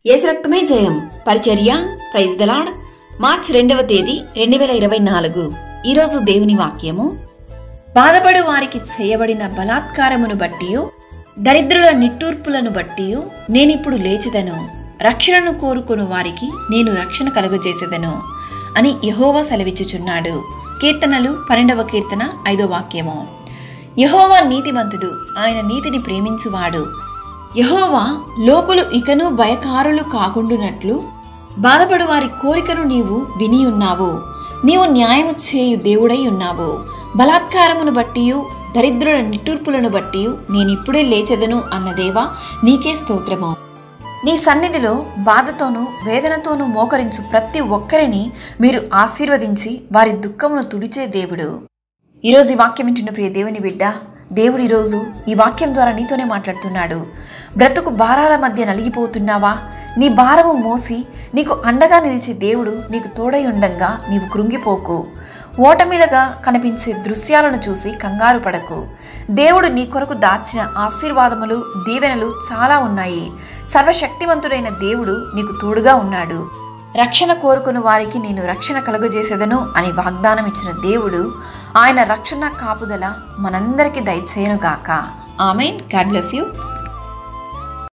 యేసు రక్తమే జయం పరిచర్య ప్రైజ్ ది లార్డ్. మార్చి 2వ తేదీ 2024. ఈరోజు దేవుని వాక్యము. బాధపడు వారికి చేయబడిన బలాత్కారమును బట్టియు దరిద్రుల నిట్టూర్పులను బట్టియు నేనిప్పుడు లేచెదను, రక్షణను కోరుకుని వారికి నేను రక్షణ కలుగజేసేదను అని యెహోవా సెలవిచ్చుచున్నాడు. కీర్తనలు 12వ కీర్తన 5వ వాక్యము. యెహోవా నీతిమంతుడు, ఆయన నీతిని ప్రేమించువాడు. యెహోవా లోకులు ఇకను భయకారులు కాకుండునట్లు బాధపడు వారి కోరికను నీవు వినియున్నావు. నీవు న్యాయము చేయు దేవుడై ఉన్నావు. బలాత్కారమును బట్టియు దరిద్రుల నిట్టూర్పులను బట్టియు నేనిప్పుడే లేచెదను అన్న దేవా, నీకే స్తోత్రము. నీ సన్నిధిలో బాధతోనూ వేదనతోనూ మోకరించు ప్రతి ఒక్కరిని మీరు ఆశీర్వదించి వారి దుఃఖమును తుడిచే దేవుడు. ఈరోజు ఈ వాక్యం వింటున్న ప్రియ దేవుని బిడ్డ, దేవుడు ఈరోజు ఈ వాక్యం ద్వారా నీతోనే మాట్లాడుతున్నాడు. బ్రతుకు భారాల మధ్య నలిగిపోతున్నావా? నీ భారము మోసి నీకు అండగా నిలిచే దేవుడు నీకు తోడై ఉండంగా నీవు కృంగిపోకు. ఓటమిలుగా కనిపించే దృశ్యాలను చూసి కంగారు పడకు. దేవుడు నీ కొరకు దాచిన ఆశీర్వాదములు, దీవెనలు చాలా ఉన్నాయి. సర్వశక్తివంతుడైన దేవుడు నీకు తోడుగా ఉన్నాడు. రక్షణ కోరుకుని వారికి నేను రక్షణ కలుగజేసేదను అని వాగ్దానం ఇచ్చిన దేవుడు, ఆయన రక్షణ కాపుదల మనందరికీ దయచేయనుగాక. ఆమేన్. God bless you.